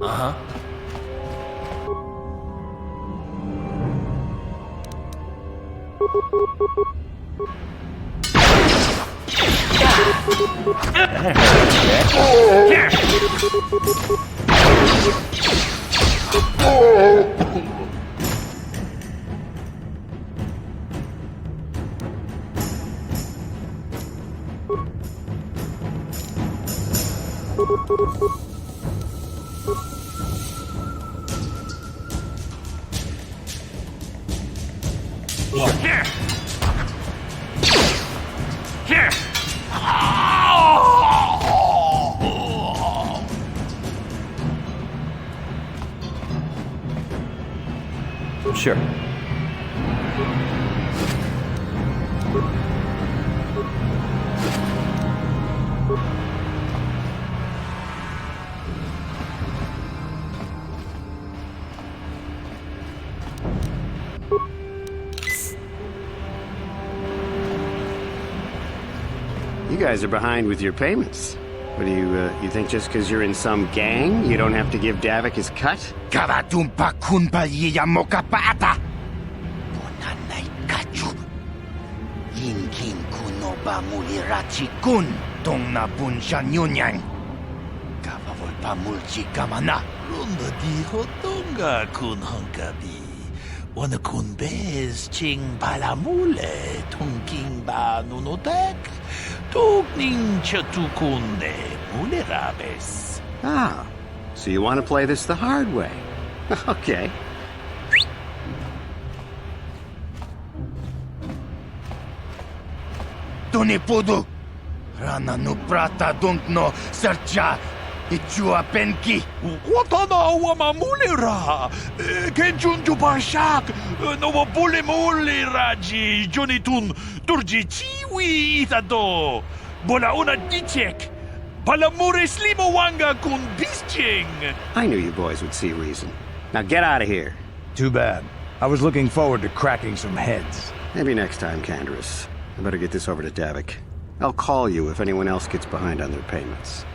Uh-huh. Sure. You guys are behind with your payments. What do you think just because you're in some gang, you don't have to give Davik his cut? Karatumpa kunpa yiya mokapata! Bonanay kachu! Yinkin kunoba mulirachi kun tong na bunsha nyunyang! Kavavol pa mulchi kamana! Runda di hotonga kun honkabi. Wana kun bez ching palamule tongking ba nunotek. Tugning chatukunde mulerabes. Ah, so you want to play this the hard way. Okay. Tunipudu! Rana no prata don't no sercha! Ichua penki! Watana wama mulera! Kenjunju bashak! Nova bule muleraji! Jonitun durji chiwi itado! Bola una dichek! Palamure slimo wanga kun bisching! I knew you boys would see reason. Now get out of here. Too bad. I was looking forward to cracking some heads. Maybe next time, Canderous. I better get this over to Davik. I'll call you if anyone else gets behind on their payments.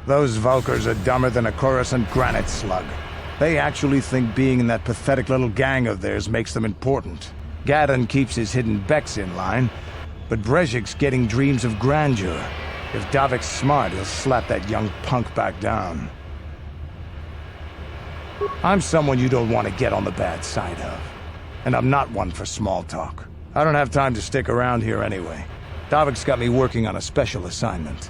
Those Valkyrs are dumber than a Coruscant granite slug. They actually think being in that pathetic little gang of theirs makes them important. Gadon keeps his hidden Becks in line, but Brezhik's getting dreams of grandeur. If Davik's smart, he'll slap that young punk back down. I'm someone you don't want to get on the bad side of. And I'm not one for small talk. I don't have time to stick around here anyway. Davik's got me working on a special assignment.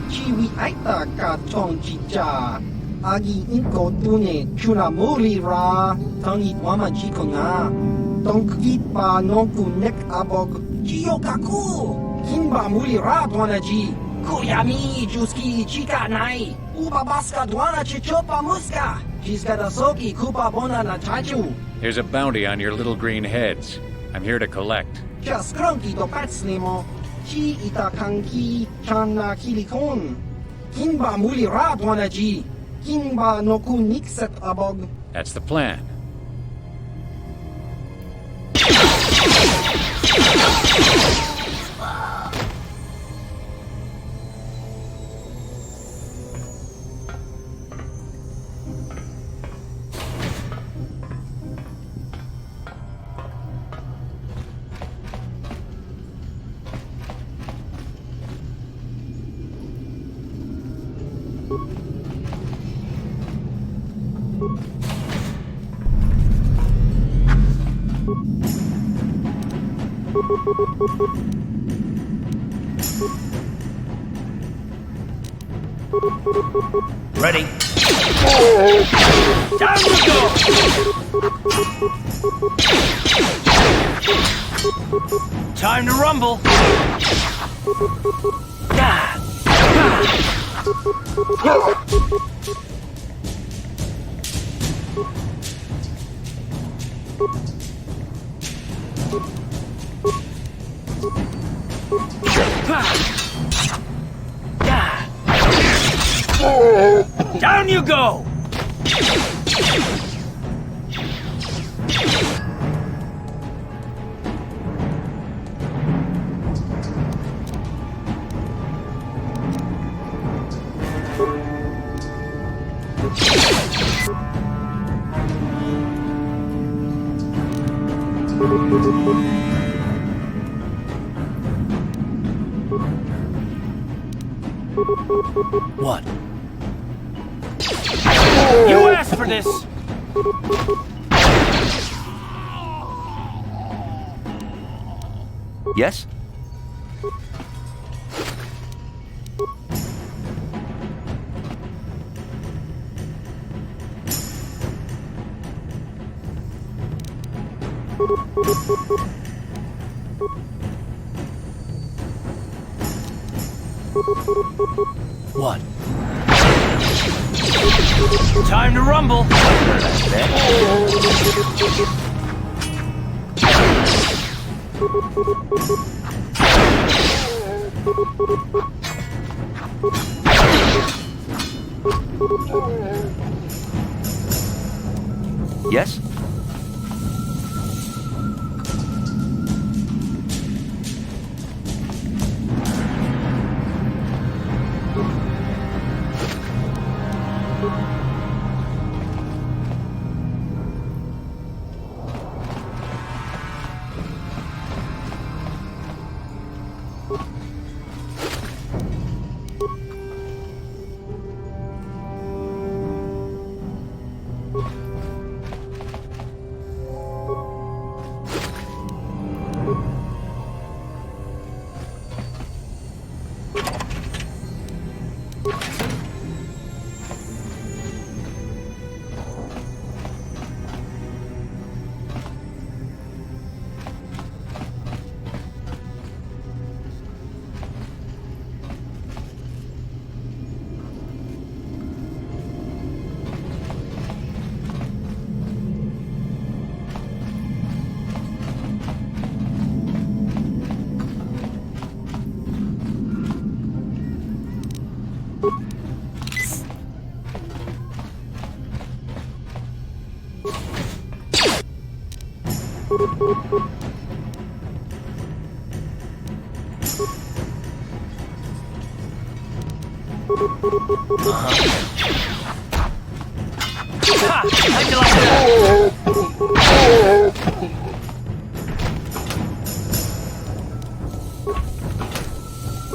Chiwi aita ka tong chicha. Agi inko tune chuna muri ra. Tangi wama chiko nga. Donki pa nonku nek abog. Chiyo kaku. Kinba muri ra dwana ji. Kuyami juski chika nai. Uba baska dwana chichopa muska. Jiska soki kupa bona na chachu. There's a bounty on your little green heads. I'm here to collect. Just cronky do patslimo. Chi ita kanki chana kilikon. Kinba muli ra dwana ji. Kinba noku nikset abog. That's the plan. Ready? Time to go! Time to rumble! Down you go! What? You asked for this! Yes? What? Time to rumble! Yes?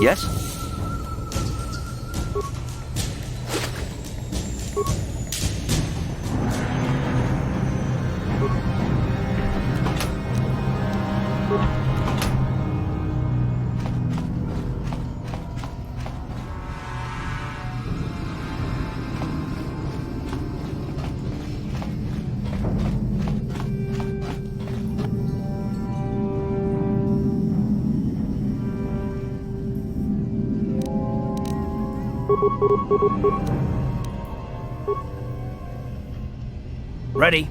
Yes? Ready?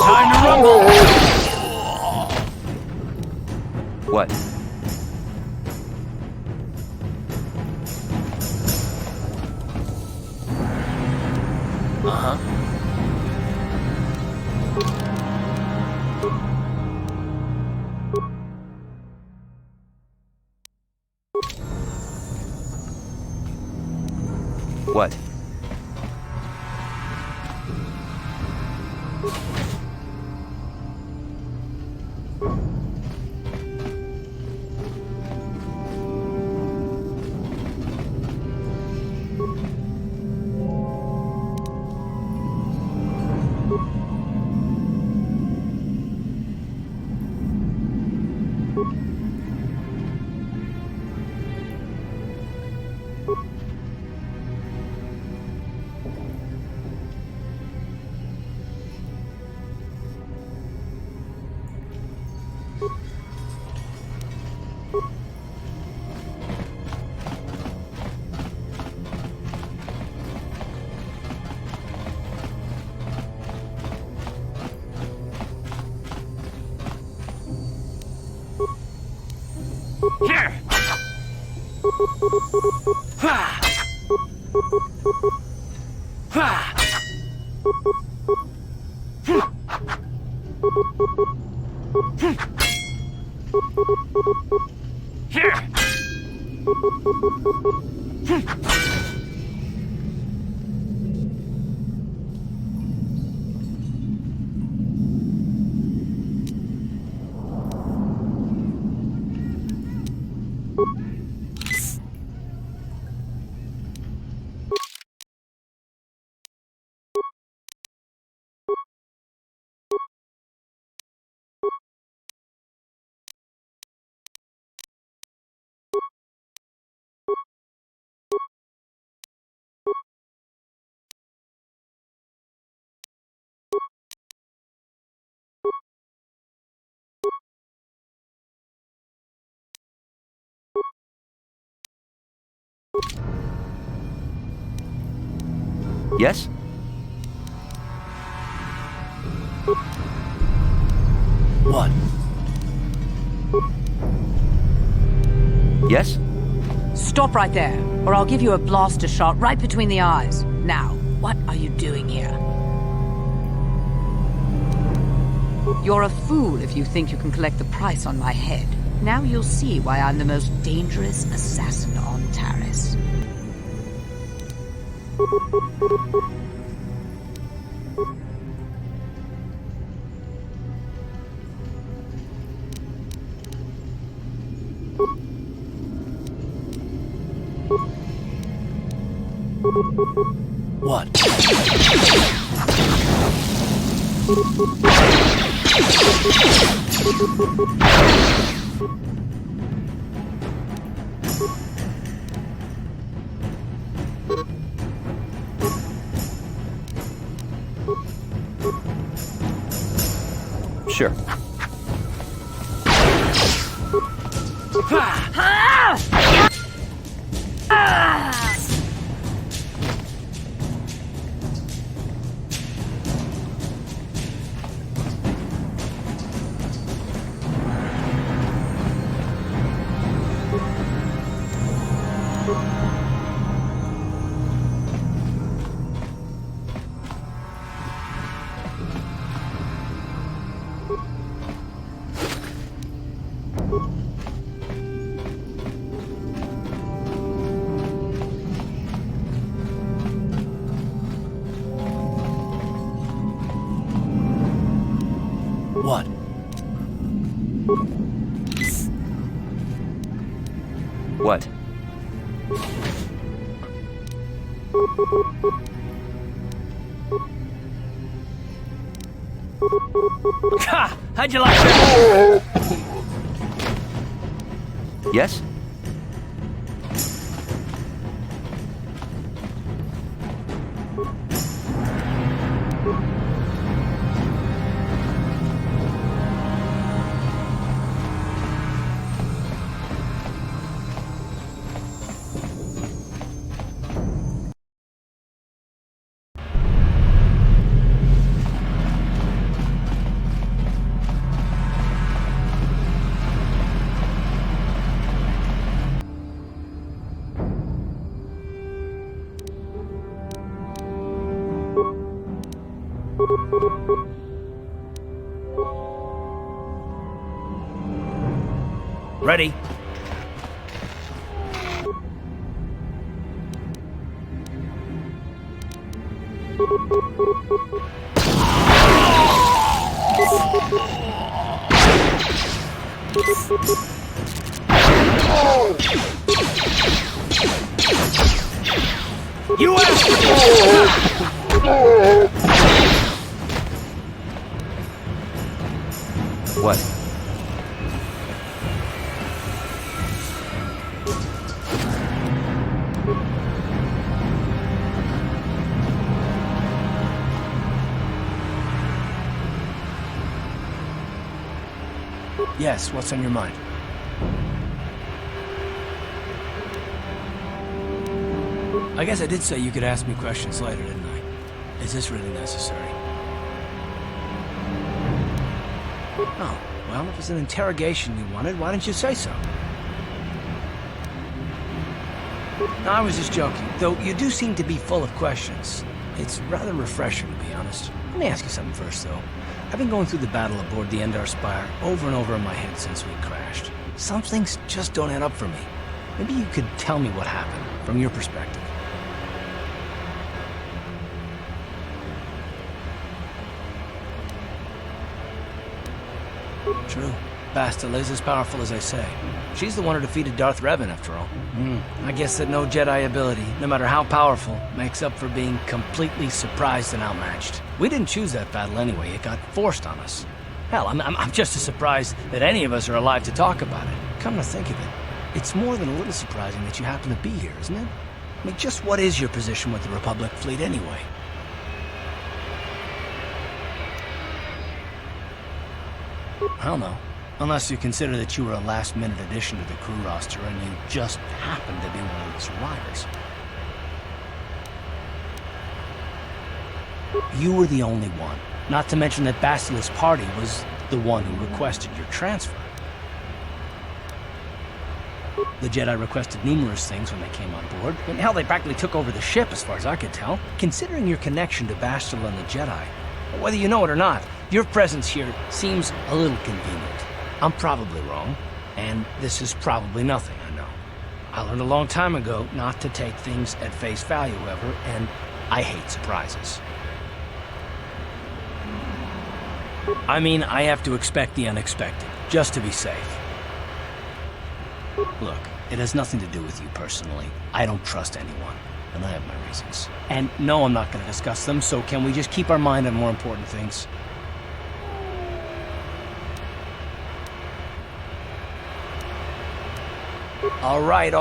Time to rumble! What? Uh-huh. What? Yes? What? Yes? Stop right there, or I'll give you a blaster shot right between the eyes. Now, what are you doing here? You're a fool if you think you can collect the price on my head. Now you'll see why I'm the most dangerous assassin on Taris. What? Sure. What? What? Ha! How'd you like that? Yes? Ready. You asked for What? Yes, what's on your mind? I guess I did say you could ask me questions later, didn't I? Is this really necessary? Oh, well, if it's an interrogation you wanted, why didn't you say so? No, I was just joking, though you do seem to be full of questions. It's rather refreshing, to be honest. Let me ask you something first, though. I've been going through the battle aboard the Endar Spire over and over in my head since we crashed. Some things just don't add up for me. Maybe you could tell me what happened, from your perspective. True. Bastila is as powerful as I say. She's the one who defeated Darth Revan, after all. I guess that no Jedi ability, no matter how powerful, makes up for being completely surprised and outmatched. We didn't choose that battle anyway. It got forced on us. Hell, I'm just as surprised that any of us are alive to talk about it. Come to think of it, it's more than a little surprising that you happen to be here, isn't it? I mean, just what is your position with the Republic fleet anyway? I don't know. Unless you consider that you were a last-minute addition to the crew roster and you just happened to be one of the survivors. You were the only one. Not to mention that Bastila's party was the one who requested your transfer. The Jedi requested numerous things when they came on board. And hell, they practically took over the ship as far as I could tell. Considering your connection to Bastila and the Jedi, whether you know it or not, your presence here seems a little convenient. I'm probably wrong, and this is probably nothing, I know. I learned a long time ago not to take things at face value, however, and I hate surprises. I mean, I have to expect the unexpected, just to be safe. Look, it has nothing to do with you personally. I don't trust anyone, and I have my reasons. And no, I'm not going to discuss them, so can we just keep our mind on more important things? All right.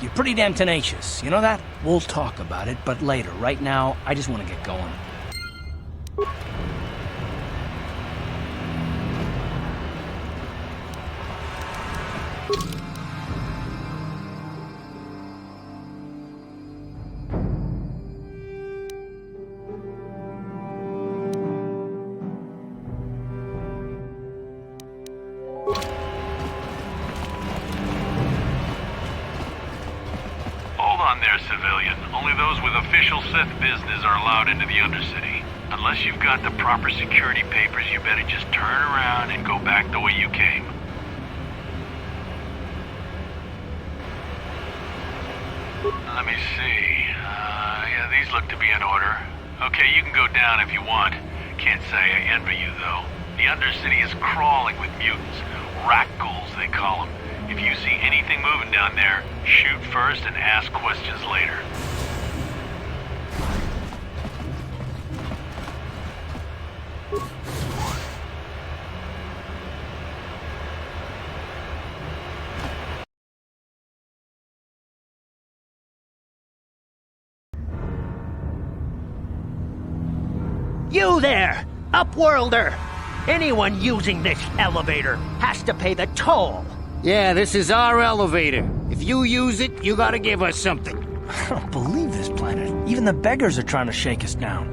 You're pretty damn tenacious. You know that? We'll talk about it, but later. Right now, I just want to get going. There, civilian. Only those with official Sith business are allowed into the Undercity. Unless you've got the proper security papers, you better just turn around and go back the way you came. Let me see. Yeah, these look to be in order. Okay, you can go down if you want. Can't say I envy you, though. The Undercity is crawling with mutants. Rat ghouls, they call them. If you see anything moving down there, shoot first and ask questions later. You there, Upworlder! Anyone using this elevator has to pay the toll. Yeah, this is our elevator. If you use it, you gotta give us something. I don't believe this planet. Even the beggars are trying to shake us down.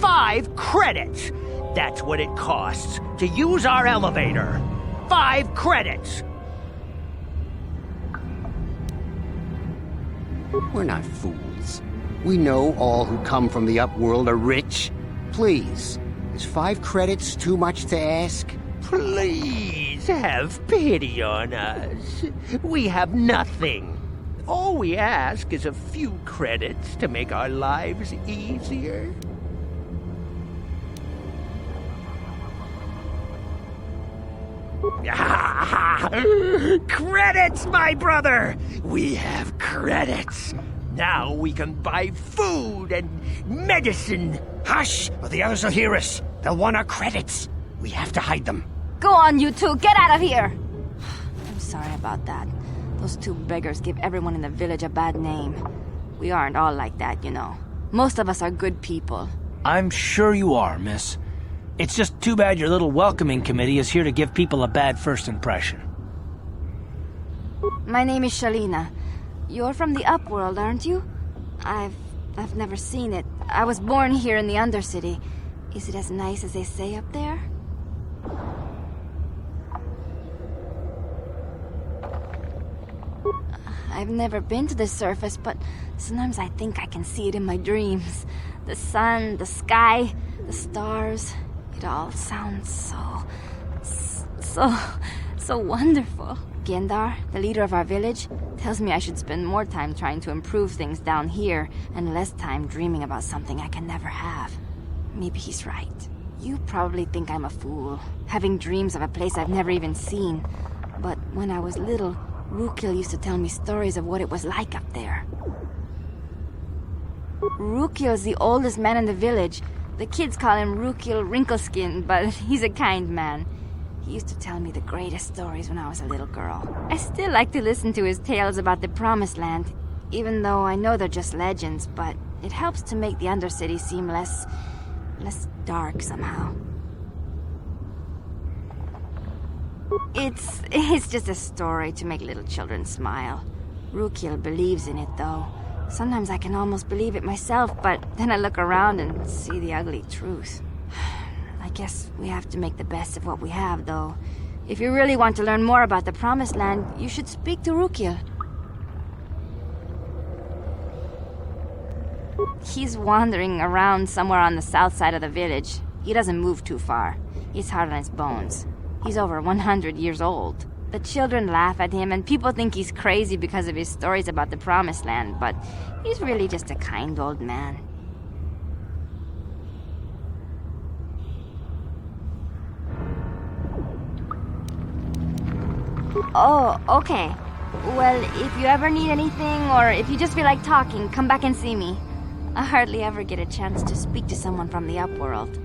5 credits! That's what it costs to use our elevator. 5 credits! We're not fools. We know all who come from the Upworld are rich. Please, is 5 credits too much to ask? Please have pity on us. We have nothing. All we ask is a few credits to make our lives easier. Credits, my brother! We have credits. Now we can buy food and medicine. Hush, or the others will hear us. They'll want our credits. We have to hide them. Go on, you two. Get out of here. I'm sorry about that. Those 2 beggars give everyone in the village a bad name. We aren't all like that, you know. Most of us are good people. I'm sure you are, miss. It's just too bad your little welcoming committee is here to give people a bad first impression. My name is Shalina. You're from the Upworld, aren't you? I've never seen it. I was born here in the Undercity. Is it as nice as they say up there? I've never been to the surface, but sometimes I think I can see it in my dreams. The sun, the sky, the stars. It all sounds so wonderful. Gendar, the leader of our village, tells me I should spend more time trying to improve things down here and less time dreaming about something I can never have. Maybe he's right. You probably think I'm a fool, having dreams of a place I've never even seen. But when I was little, Rukil used to tell me stories of what it was like up there. Rukil's the oldest man in the village. The kids call him Rukil Wrinkleskin, but he's a kind man. He used to tell me the greatest stories when I was a little girl. I still like to listen to his tales about the Promised Land, even though I know they're just legends, but it helps to make the Undercity seem less dark somehow. It's just a story to make little children smile. Rukil believes in it, though. Sometimes I can almost believe it myself, but then I look around and see the ugly truth. I guess we have to make the best of what we have, though. If you really want to learn more about the Promised Land, you should speak to Rukil. He's wandering around somewhere on the south side of the village. He doesn't move too far. He's hard on his bones. He's over 100 years old. The children laugh at him, and people think he's crazy because of his stories about the Promised Land, but he's really just a kind old man. Oh, okay. Well, if you ever need anything, or if you just feel like talking, come back and see me. I hardly ever get a chance to speak to someone from the Upworld.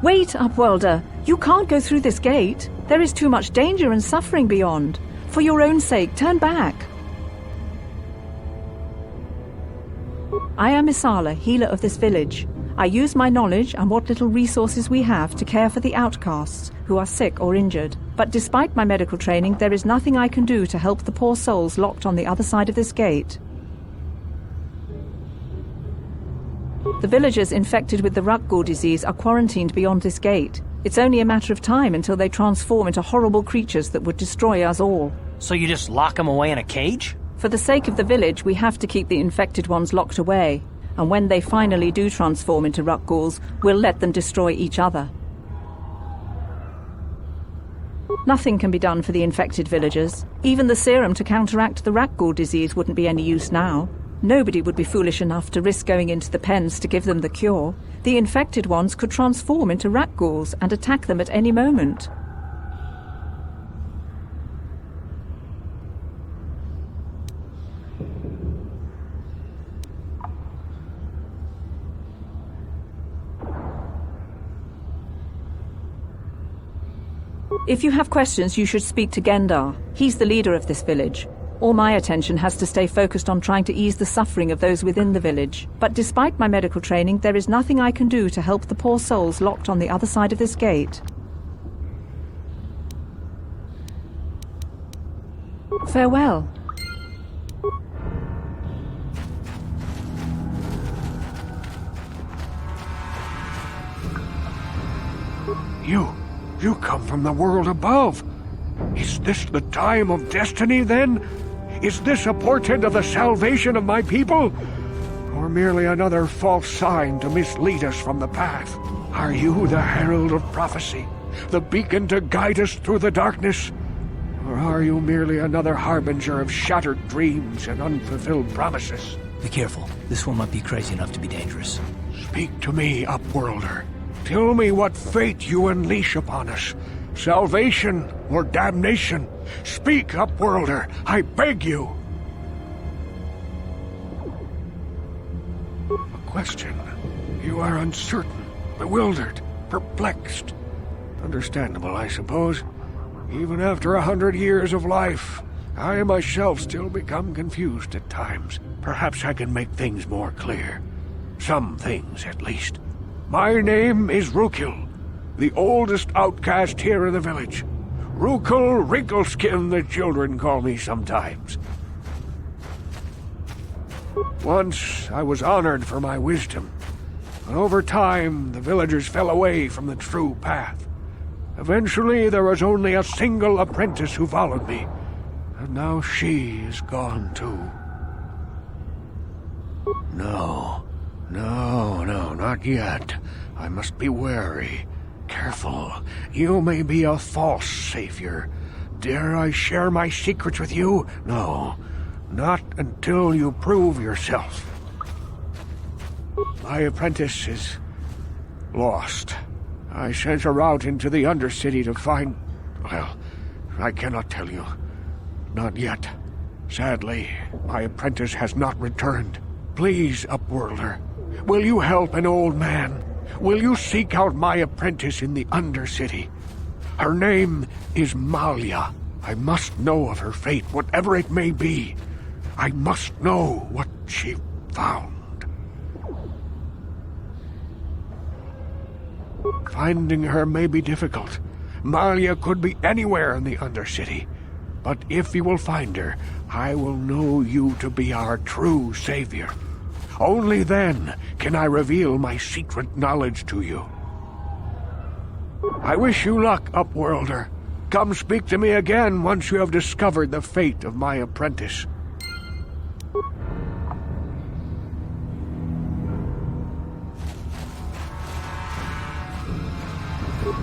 Wait, Upworlder! You can't go through this gate. There is too much danger and suffering beyond. For your own sake, turn back. I am Isala, healer of this village. I use my knowledge and what little resources we have to care for the outcasts who are sick or injured. But despite my medical training, there is nothing I can do to help the poor souls locked on the other side of this gate. The villagers infected with the Rukgul disease are quarantined beyond this gate. It's only a matter of time until they transform into horrible creatures that would destroy us all. So you just lock them away in a cage? For the sake of the village, we have to keep the infected ones locked away. And when they finally do transform into Rukguls, we'll let them destroy each other. Nothing can be done for the infected villagers. Even the serum to counteract the Rukgul disease wouldn't be any use now. Nobody would be foolish enough to risk going into the pens to give them the cure. The infected ones could transform into Rukguls and attack them at any moment. If you have questions, you should speak to Gendar. He's the leader of this village. All my attention has to stay focused on trying to ease the suffering of those within the village. But despite my medical training, there is nothing I can do to help the poor souls locked on the other side of this gate. Farewell. You come from the world above. Is this the time of destiny, then? Is this a portent of the salvation of my people? Or merely another false sign to mislead us from the path? Are you the herald of prophecy? The beacon to guide us through the darkness? Or are you merely another harbinger of shattered dreams and unfulfilled promises? Be careful. This one might be crazy enough to be dangerous. Speak to me, Upworlder. Tell me what fate you unleash upon us. Salvation or damnation? Speak, Upworlder, I beg you! A question. You are uncertain, bewildered, perplexed. Understandable, I suppose. Even after 100 years of life, I myself still become confused at times. Perhaps I can make things more clear. Some things, at least. My name is Rukil, the oldest outcast here in the village. Rukil Wrinkleskin, the children call me sometimes. Once I was honored for my wisdom, but over time the villagers fell away from the true path. Eventually there was only a single apprentice who followed me, and now she is gone too. No, not yet. I must be wary. Careful. You may be a false savior. Dare I share my secrets with you? No, not until you prove yourself. My apprentice is lost. I sent her out into the Undercity to find... Well, I cannot tell you. Not yet. Sadly, my apprentice has not returned. Please, Upworlder, will you help an old man? Will you seek out my apprentice in the Undercity? Her name is Malia. I must know of her fate, whatever it may be. I must know what she found. Finding her may be difficult. Malia could be anywhere in the Undercity. But if you will find her, I will know you to be our true savior. Only then can I reveal my secret knowledge to you. I wish you luck, Upworlder. Come speak to me again once you have discovered the fate of my apprentice.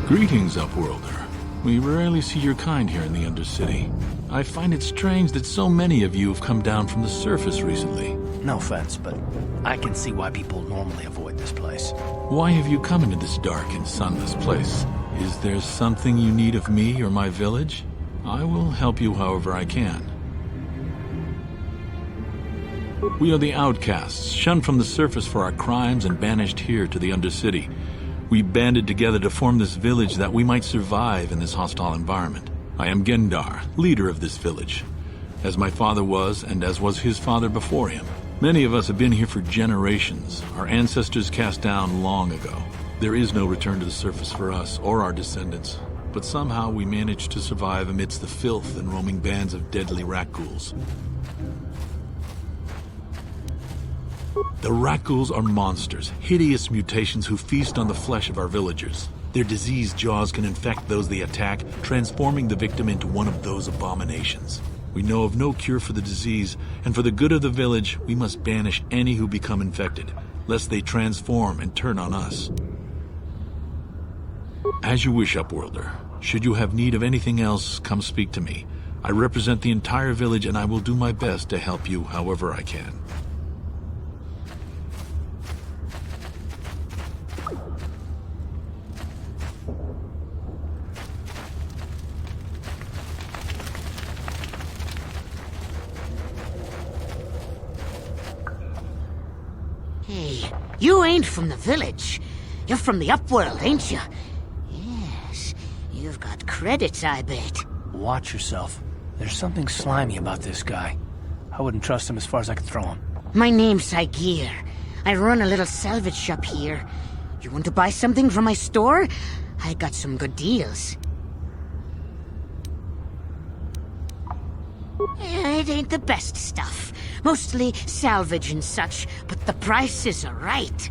Greetings, Upworlder. We rarely see your kind here in the Undercity. I find it strange that so many of you have come down from the surface recently. No offense, but I can see why people normally avoid this place. Why have you come into this dark and sunless place? Is there something you need of me or my village? I will help you however I can. We are the outcasts, shunned from the surface for our crimes and banished here to the Undercity. We banded together to form this village that we might survive in this hostile environment. I am Gendar, leader of this village, as my father was and as was his father before him. Many of us have been here for generations, our ancestors cast down long ago. There is no return to the surface for us or our descendants, but somehow we managed to survive amidst the filth and roaming bands of deadly rat ghouls. The rat ghouls are monsters, hideous mutations who feast on the flesh of our villagers. Their diseased jaws can infect those they attack, transforming the victim into one of those abominations. We know of no cure for the disease, and for the good of the village, we must banish any who become infected, lest they transform and turn on us. As you wish, Upworlder. Should you have need of anything else, come speak to me. I represent the entire village, and I will do my best to help you however I can. Hey, you ain't from the village. You're from the Upworld, ain't you? Yes, you've got credits, I bet. Watch yourself. There's something slimy about this guy. I wouldn't trust him as far as I could throw him. My name's Saigir. I run a little salvage shop here. You want to buy something from my store? I got some good deals. It ain't the best stuff. Mostly salvage and such, but the prices are right.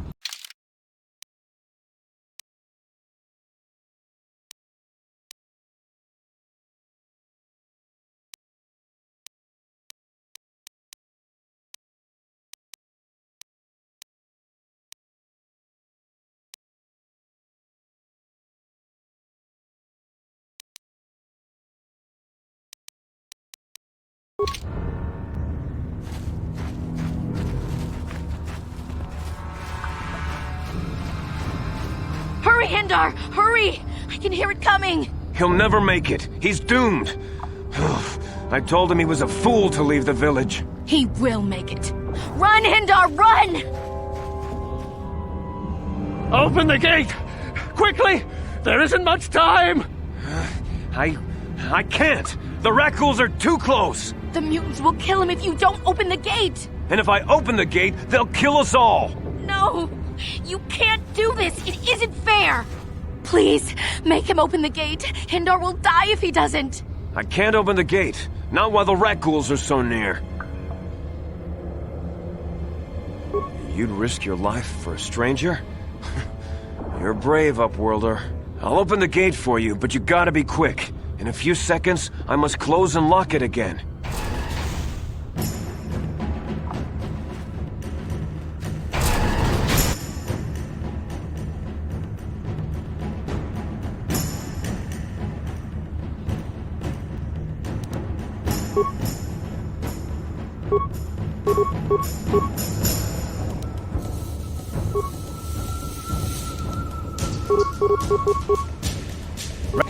Hurry, Hindar! Hurry! I can hear it coming! He'll never make it. He's doomed. I told him he was a fool to leave the village. He will make it. Run, Hindar, run! Open the gate! Quickly! There isn't much time! I can't. The rat ghouls are too close! The mutants will kill him if you don't open the gate! And if I open the gate, they'll kill us all! No! You can't do this! It isn't fair! Please, make him open the gate. Hindar will die if he doesn't. I can't open the gate. Not while the rat ghouls are so near. You'd risk your life for a stranger? You're brave, Upworlder. I'll open the gate for you, but you gotta be quick. In a few seconds, I must close and lock it again.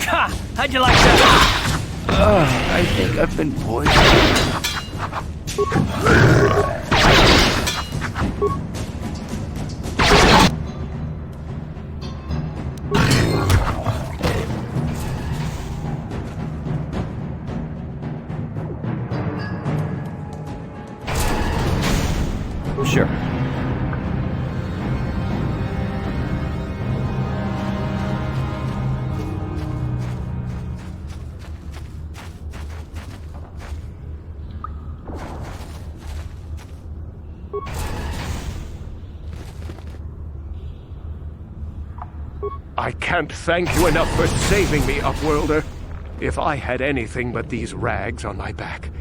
Ha! How'd you like that? I think I've been poisoned. Sure. I can't thank you enough for saving me, Upworlder. If I had anything but these rags on my back,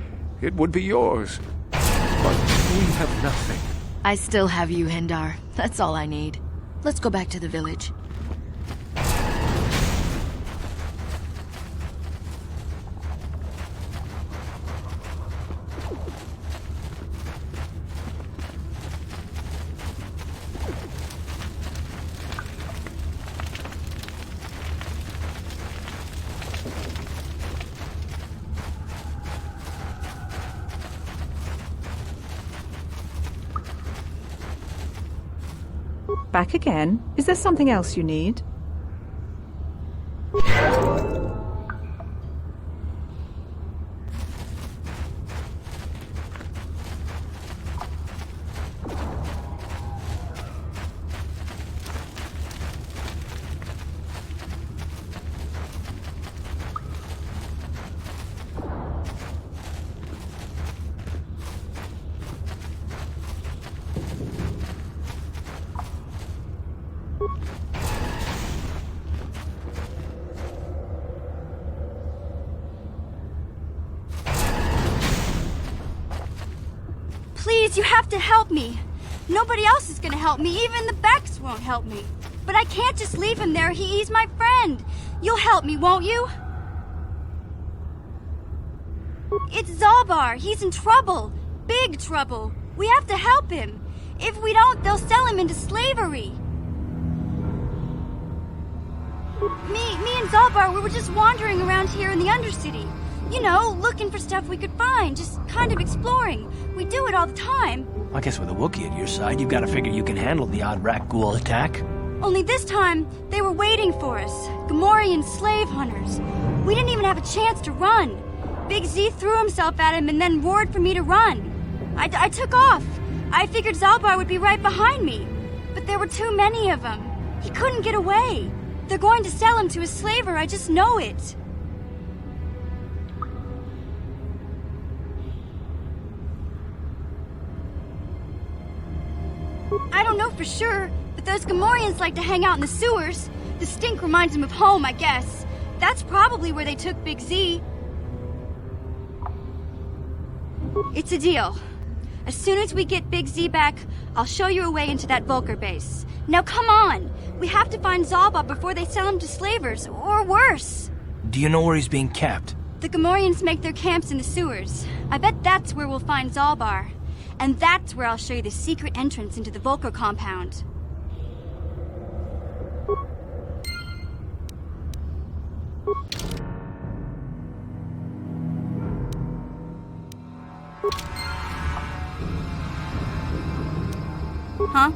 it would be yours. But we have nothing. I still have you, Hindar. That's all I need. Let's go back to the village. Back again? Is there something else you need? Please, you have to help me. Nobody else is gonna help me. Even the Becks won't help me. But I can't just leave him there. He's my friend. You'll help me, won't you? It's Zalbar. He's in trouble. Big trouble. We have to help him. If we don't, they'll sell him into slavery. Me and Zalbar, we were just wandering around here in the Undercity. You know, looking for stuff we could find, just kind of exploring. We do it all the time. I guess with a Wookiee at your side, you've got to figure you can handle the odd rat ghoul attack. Only this time, they were waiting for us. Gamorrean slave hunters. We didn't even have a chance to run. Big Z threw himself at him and then roared for me to run. I took off. I figured Zalbar would be right behind me. But there were too many of them. He couldn't get away. They're going to sell him to a slaver, I just know it. I don't know for sure, but those Gamorreans like to hang out in the sewers. The stink reminds them of home, I guess. That's probably where they took Big Z. It's a deal. As soon as we get Big Z back, I'll show you a way into that Vulcar base. Now come on! We have to find Zalbar before they sell him to slavers, or worse. Do you know where he's being kept? The Gamorreans make their camps in the sewers. I bet that's where we'll find Zalbar. And that's where I'll show you the secret entrance into the Vulcar compound. Huh?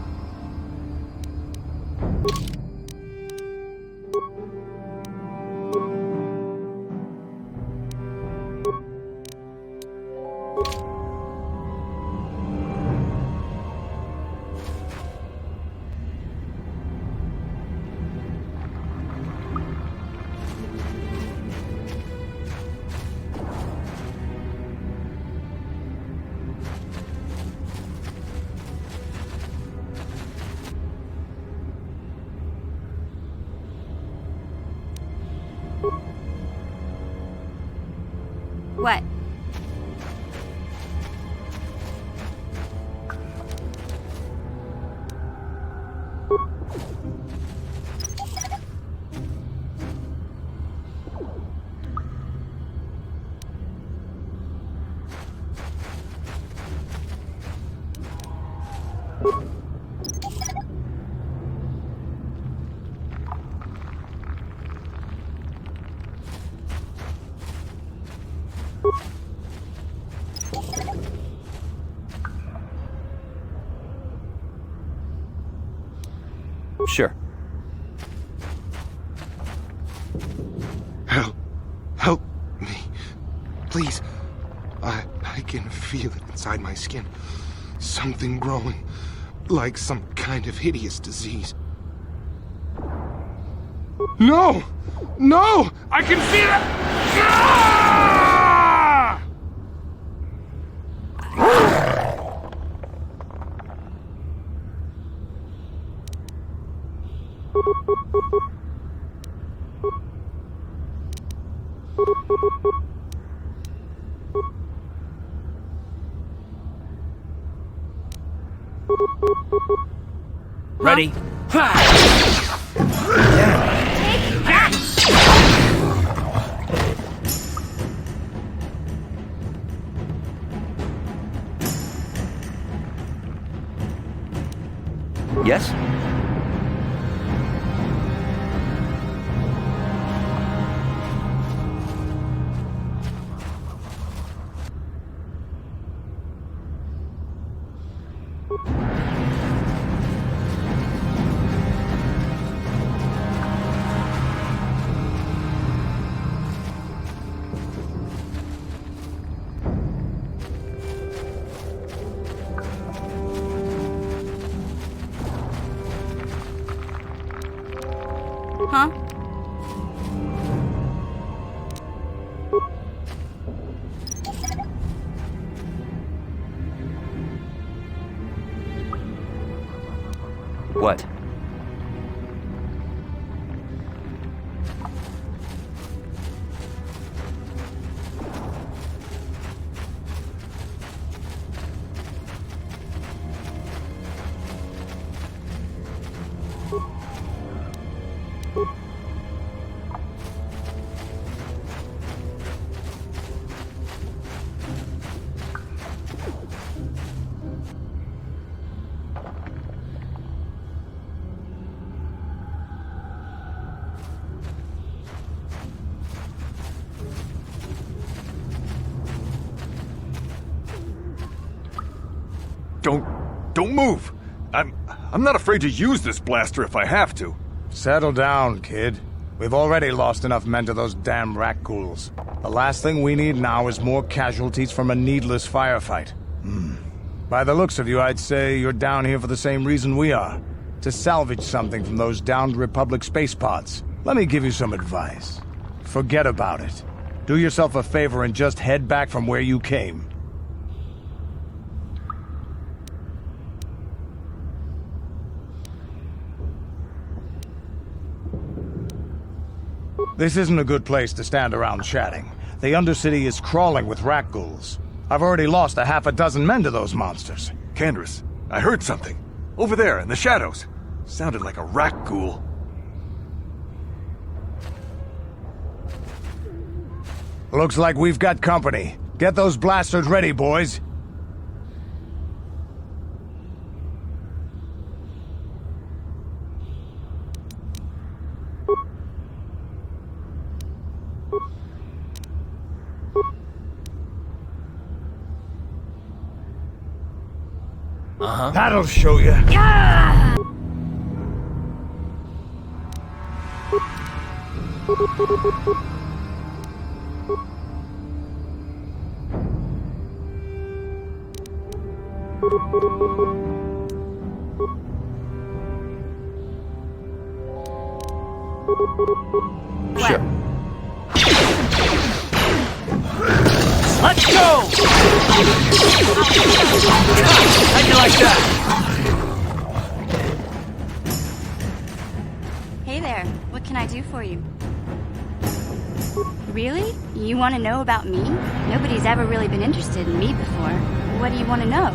Sure. Help me. Please. I can feel it inside my skin. Something growing. Like some kind of hideous disease. No! No! I can feel it! Ah! Ready? Yes? Huh? What? Don't move! I'm not afraid to use this blaster if I have to. Settle down, kid. We've already lost enough men to those damn rat ghouls. The last thing we need now is more casualties from a needless firefight. By the looks of you, I'd say you're down here for the same reason we are. To salvage something from those downed Republic space pods. Let me give you some advice. Forget about it. Do yourself a favor and just head back from where you came. This isn't a good place to stand around chatting. The Undercity is crawling with rat ghouls. I've already lost a half a dozen men to those monsters. Candace, I heard something. Over there, in the shadows. Sounded like a rat ghoul. Looks like we've got company. Get those blasters ready, boys. That'll show you. Yeah! Sure. Let's go! How'd you like that? Hey there, what can I do for you? Really? You want to know about me? Nobody's ever really been interested in me before. What do you want to know?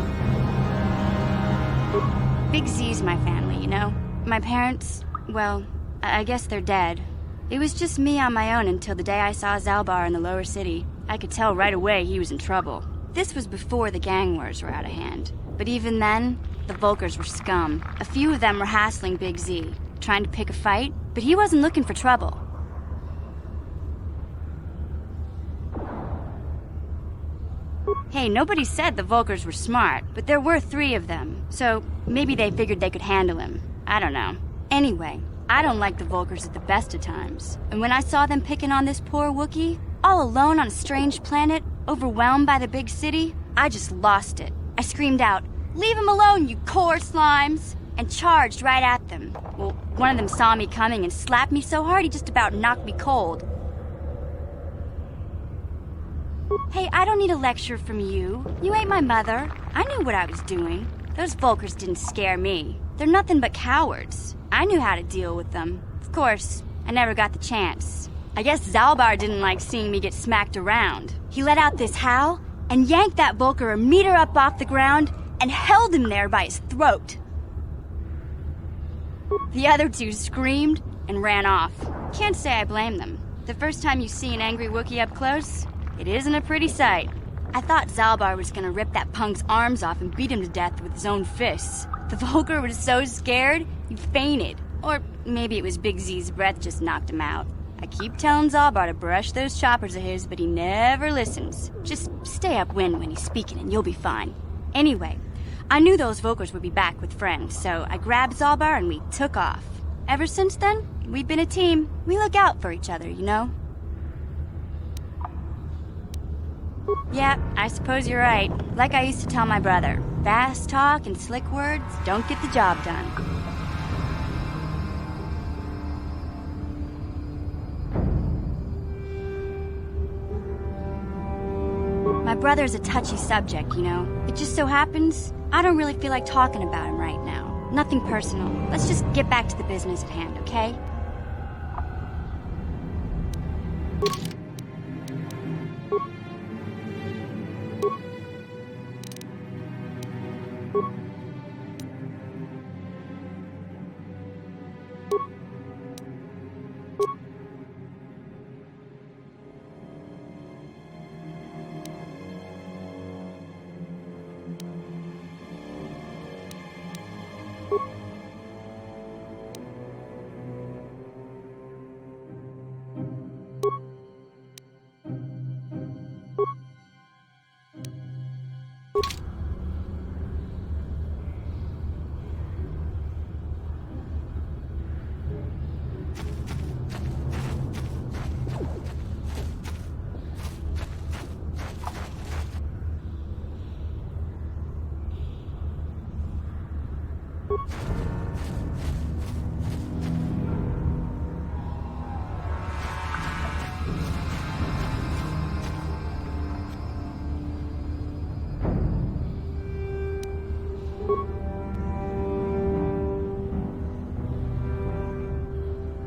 Big Z's my family, you know? My parents, well, I guess they're dead. It was just me on my own until the day I saw Zalbar in the lower city. I could tell right away he was in trouble. This was before the gang wars were out of hand. But even then, The Volkers were scum. A few of them were hassling Big Z, trying to pick a fight, but he wasn't looking for trouble. Hey, nobody said the Volkers were smart, but there were 3 of them, so maybe they figured they could handle him. I don't know. Anyway, I don't like the Volkers at the best of times, and when I saw them picking on this poor Wookiee, all alone on a strange planet, overwhelmed by the big city, I just lost it. I screamed out, "Leave him alone, you core slimes!" and charged right at them. Well, one of them saw me coming and slapped me so hard he just about knocked me cold. Hey, I don't need a lecture from you. You ain't my mother. I knew what I was doing. Those Volkers didn't scare me. They're nothing but cowards. I knew how to deal with them. Of course, I never got the chance. I guess Zalbar didn't like seeing me get smacked around. He let out this howl and yanked that Volker a meter up off the ground and held him there by his throat. The other 2 screamed and ran off. Can't say I blame them. The first time you see an angry Wookiee up close, it isn't a pretty sight. I thought Zalbar was gonna rip that punk's arms off and beat him to death with his own fists. The Volker was so scared, he fainted. Or maybe it was Big Z's breath just knocked him out. I keep telling Zalbar to brush those choppers of his, but he never listens. Just stay upwind when he's speaking and you'll be fine. Anyway, I knew those Volkers would be back with friends, so I grabbed Zalbar and we took off. Ever since then, we've been a team. We look out for each other, you know? Yeah, I suppose you're right. Like I used to tell my brother, fast talk and slick words don't get the job done. My brother's a touchy subject, you know. It just so happens, I don't really feel like talking about him right now. Nothing personal. Let's just get back to the business at hand, okay?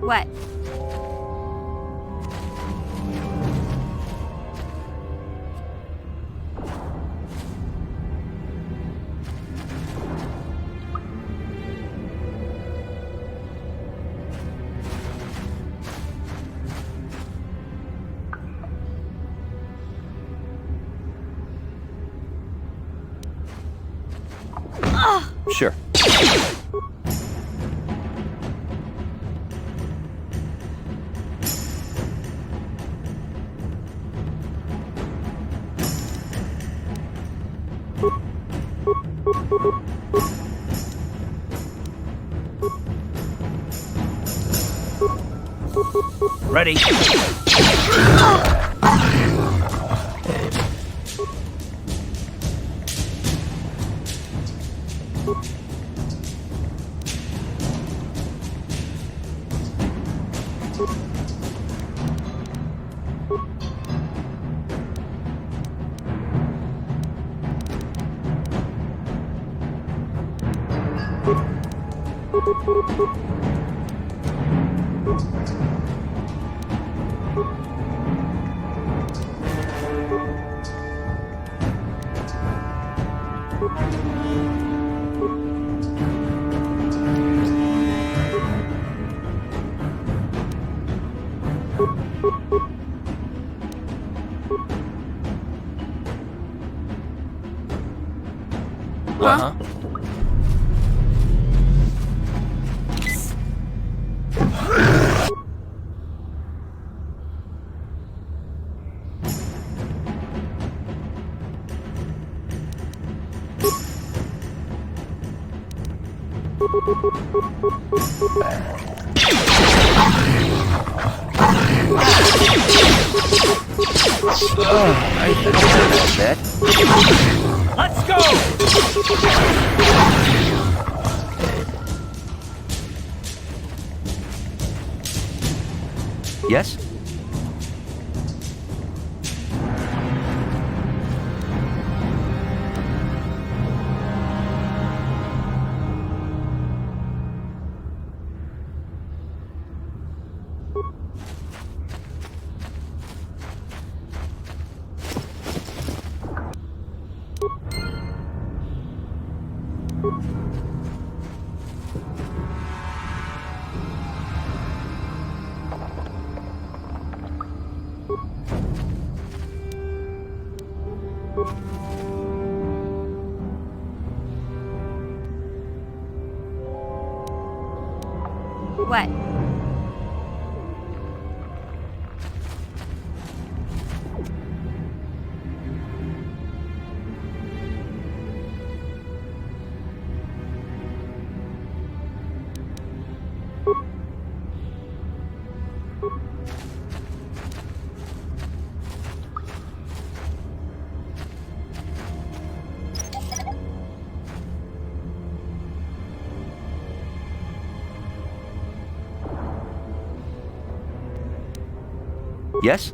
What? Sure. Ready. Huh? I think that's that. Let's go! Yes? What? Yes?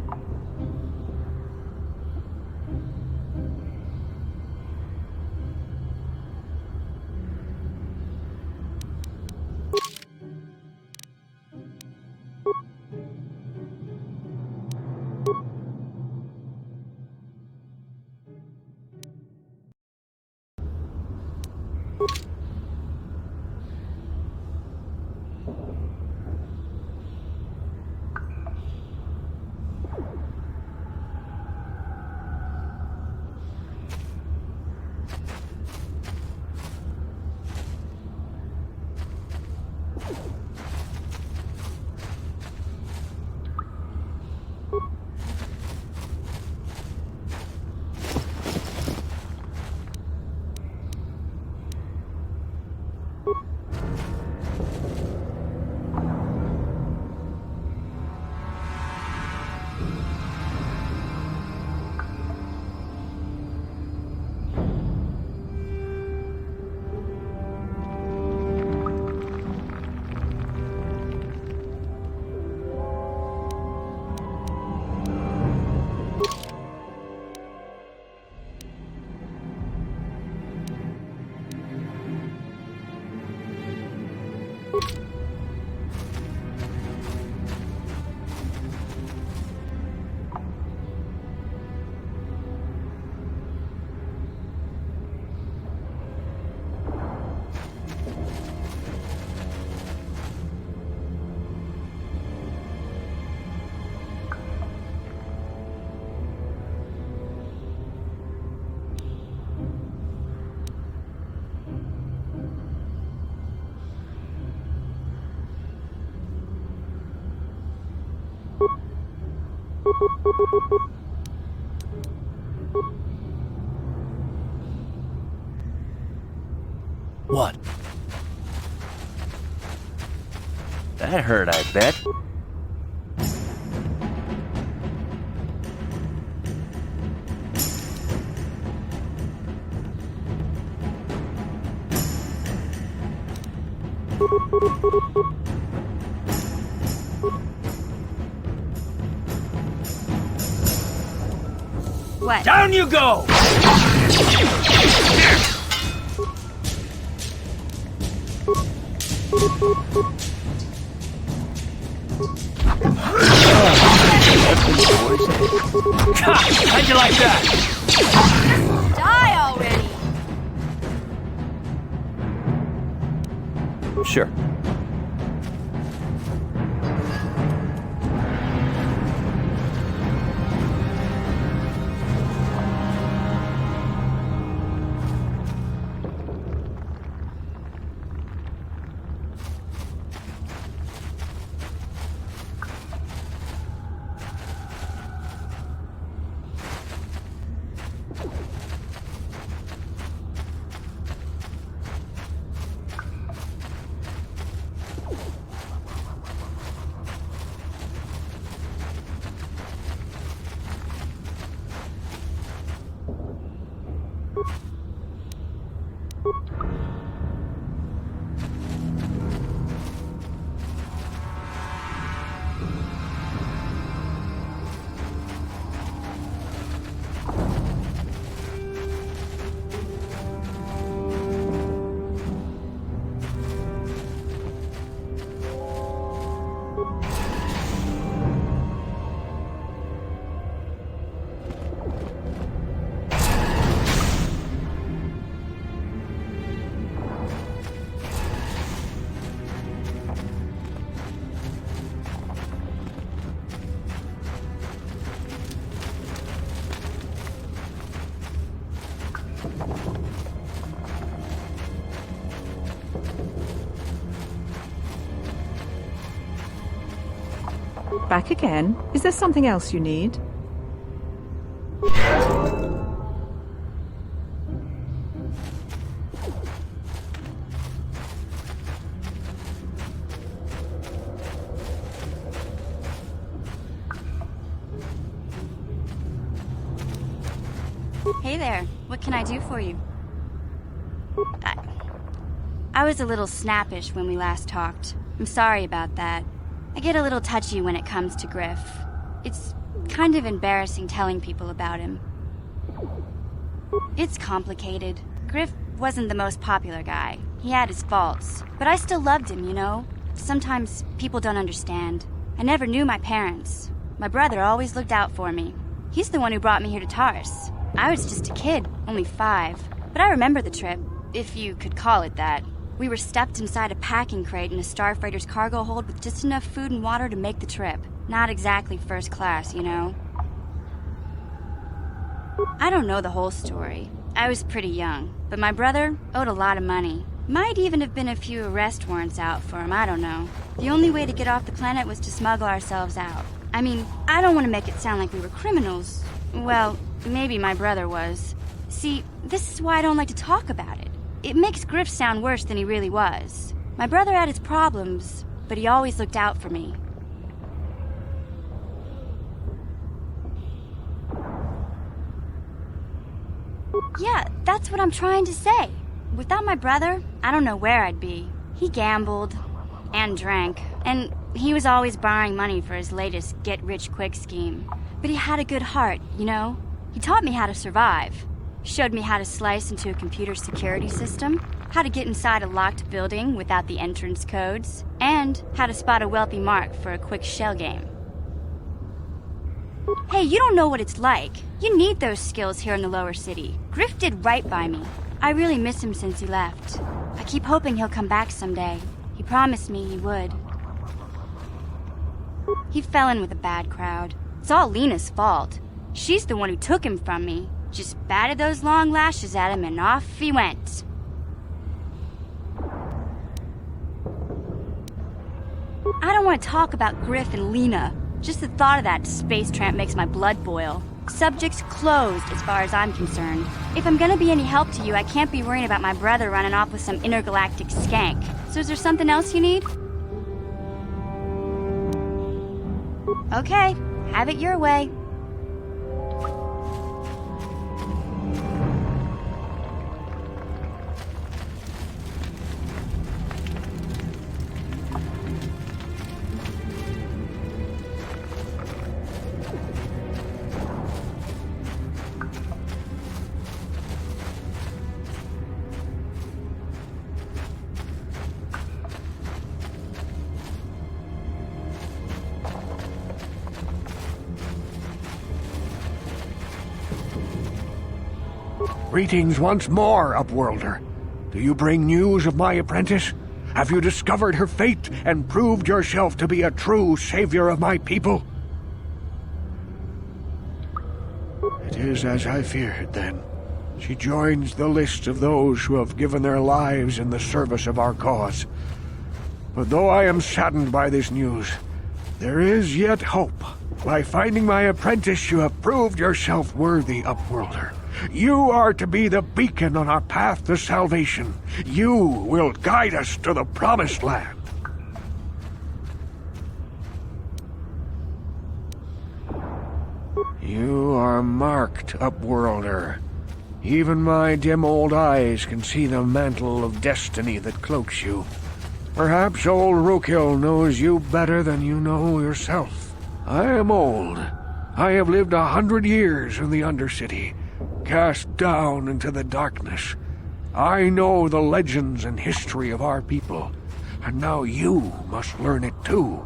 What? That hurt, I bet. What? Down you go! How'd you like that? Die already! Sure. Back again? Is there something else you need? Hey there, what can I do for you? I was a little snappish when we last talked. I'm sorry about that. I get a little touchy when it comes to Griff. It's kind of embarrassing telling people about him. It's complicated. Griff wasn't the most popular guy. He had his faults. But I still loved him, you know? Sometimes people don't understand. I never knew my parents. My brother always looked out for me. He's the one who brought me here to Taurus. I was just a kid, only 5. But I remember the trip, if you could call it that. We were stuffed inside a packing crate in a starfreighter's cargo hold with just enough food and water to make the trip. Not exactly first class, you know? I don't know the whole story. I was pretty young, but my brother owed a lot of money. Might even have been a few arrest warrants out for him, I don't know. The only way to get off the planet was to smuggle ourselves out. I mean, I don't want to make it sound like we were criminals. Well, maybe my brother was. See, this is why I don't like to talk about it. It makes Griff sound worse than he really was. My brother had his problems, but he always looked out for me. Yeah, that's what I'm trying to say. Without my brother, I don't know where I'd be. He gambled and drank, and he was always borrowing money for his latest get-rich-quick scheme. But he had a good heart, you know? He taught me how to survive. Showed me how to slice into a computer security system, how to get inside a locked building without the entrance codes, and how to spot a wealthy mark for a quick shell game. Hey, you don't know what it's like. You need those skills here in the lower city. Griff did right by me. I really miss him since he left. I keep hoping he'll come back someday. He promised me he would. He fell in with a bad crowd. It's all Lena's fault. She's the one who took him from me. Just batted those long lashes at him and off he went. I don't want to talk about Griff and Lena. Just the thought of that space tramp makes my blood boil. Subject's closed as far as I'm concerned. If I'm gonna be any help to you, I can't be worrying about my brother running off with some intergalactic skank. So is there something else you need? Okay, have it your way. Greetings once more, Upworlder. Do you bring news of my apprentice? Have you discovered her fate and proved yourself to be a true savior of my people? It is as I feared, then. She joins the list of those who have given their lives in the service of our cause. But though I am saddened by this news, there is yet hope. By finding my apprentice, you have proved yourself worthy, Upworlder. You are to be the beacon on our path to salvation. You will guide us to the promised land. You are marked, Upworlder. Even my dim old eyes can see the mantle of destiny that cloaks you. Perhaps old Rookhill knows you better than you know yourself. I am old. I have lived 100 years in the Undercity, cast down into the darkness. I know the legends and history of our people, and now you must learn it too.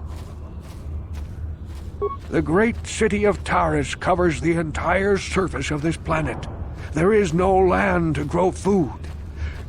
The great city of Taurus covers the entire surface of this planet. There is no land to grow food.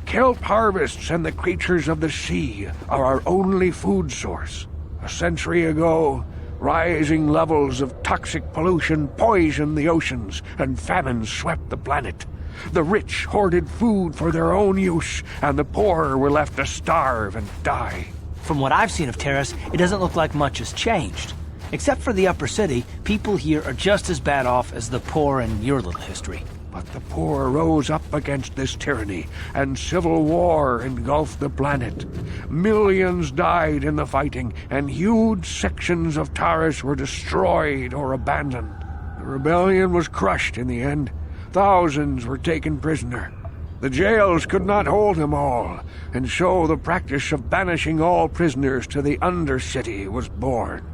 Kelp harvests and the creatures of the sea are our only food source. A century ago, rising levels of toxic pollution poisoned the oceans, and famine swept the planet. The rich hoarded food for their own use, and the poor were left to starve and die. From what I've seen of Taurus, it doesn't look like much has changed. Except for the upper city, people here are just as bad off as the poor in your little history. But the poor rose up against this tyranny, and civil war engulfed the planet. Millions died in the fighting, and huge sections of Taris were destroyed or abandoned. The rebellion was crushed in the end. Thousands were taken prisoner. The jails could not hold them all, and so the practice of banishing all prisoners to the Undercity was born.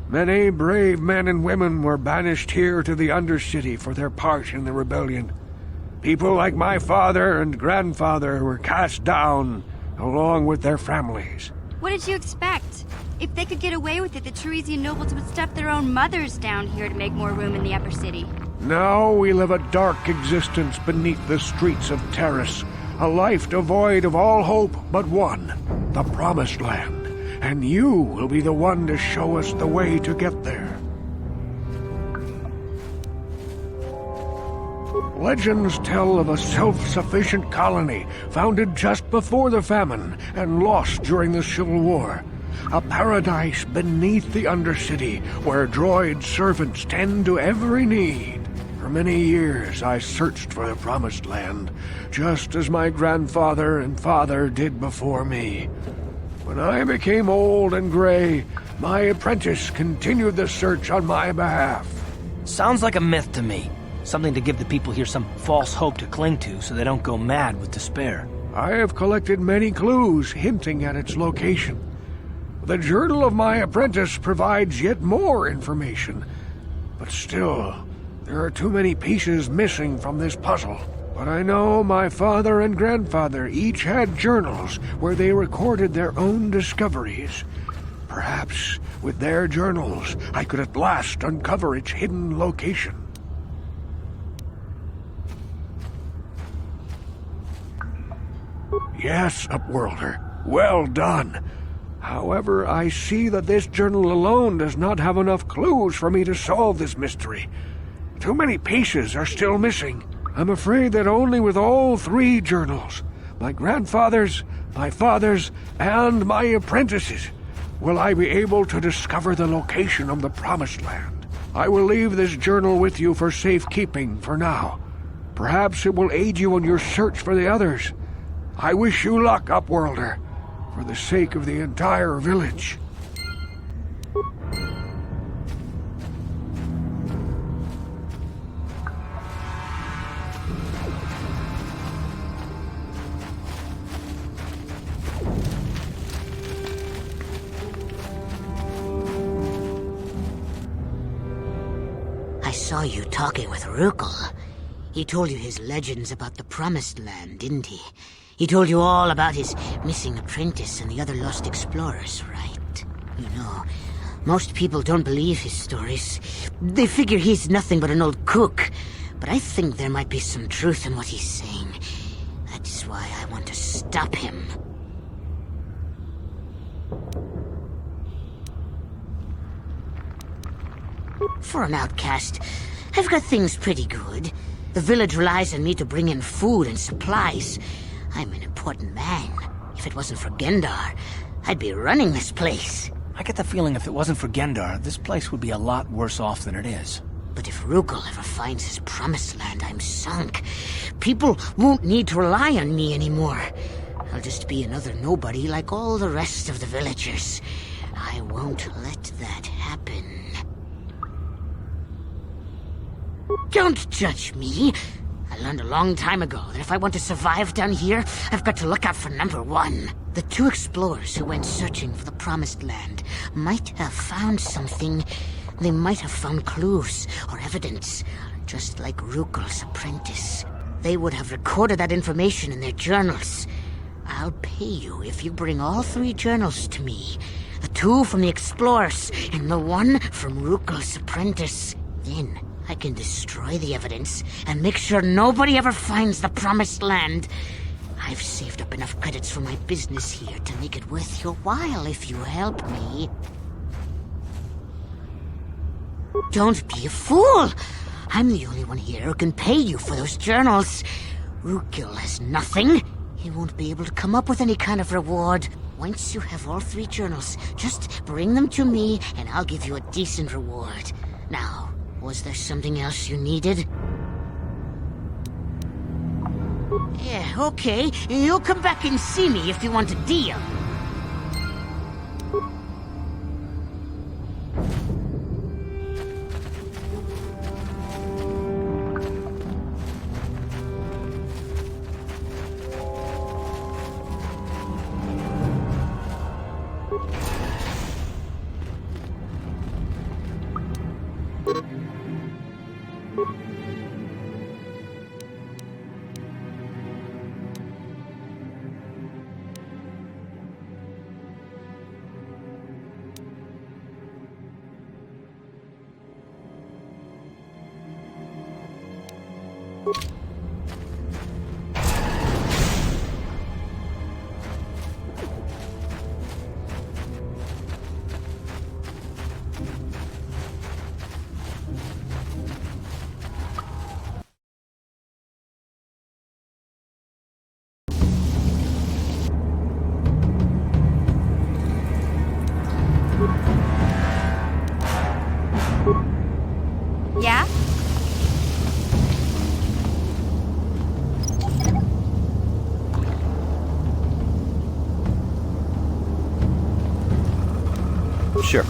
Many brave men and women were banished here to the Undercity for their part in the rebellion. People like my father and grandfather were cast down, along with their families. What did you expect? If they could get away with it, the Teresian nobles would stuff their own mothers down here to make more room in the upper city. Now we live a dark existence beneath the streets of Taris, a life devoid of all hope but one, the Promised Land. And you will be the one to show us the way to get there. Legends tell of a self-sufficient colony founded just before the famine and lost during the Civil War. A paradise beneath the Undercity where droid servants tend to every need. For many years I searched for the Promised Land, just as my grandfather and father did before me. When I became old and gray, my apprentice continued the search on my behalf. Sounds like a myth to me. Something to give the people here some false hope to cling to so they don't go mad with despair. I have collected many clues hinting at its location. The journal of my apprentice provides yet more information. But still, there are too many pieces missing from this puzzle. But I know my father and grandfather each had journals where they recorded their own discoveries. Perhaps with their journals, I could at last uncover its hidden location. Yes, Upworlder. Well done. However, I see that this journal alone does not have enough clues for me to solve this mystery. Too many pieces are still missing. I'm afraid that only with all three journals, my grandfather's, my father's, and my apprentice's, will I be able to discover the location of the Promised Land. I will leave this journal with you for safekeeping for now. Perhaps it will aid you in your search for the others. I wish you luck, Upworlder, for the sake of the entire village. I saw you talking with Rukel. He told you his legends about the Promised Land, didn't he? He told you all about his missing apprentice and the other lost explorers, right? You know, most people don't believe his stories. They figure he's nothing but an old cook. But I think there might be some truth in what he's saying. That's why I want to stop him. For an outcast, I've got things pretty good. The village relies on me to bring in food and supplies. I'm an important man. If it wasn't for Gendar, I'd be running this place. I get the feeling if it wasn't for Gendar, this place would be a lot worse off than it is. But if Rukel ever finds his Promised Land, I'm sunk. People won't need to rely on me anymore. I'll just be another nobody like all the rest of the villagers. I won't let that happen. Don't judge me. I learned a long time ago that if I want to survive down here, I've got to look out for number one. The two explorers who went searching for the Promised Land might have found something. They might have found clues or evidence, just like Rukel's apprentice. They would have recorded that information in their journals. I'll pay you if you bring all three journals to me. The two from the explorers and the one from Rukel's apprentice. Then I can destroy the evidence and make sure nobody ever finds the Promised Land. I've saved up enough credits for my business here to make it worth your while if you help me. Don't be a fool! I'm the only one here who can pay you for those journals. Rukel has nothing. He won't be able to come up with any kind of reward. Once you have all 3 journals, just bring them to me and I'll give you a decent reward. Now, was there something else you needed? Yeah, okay. You'll come back and see me if you want a deal. Yeah? Sure.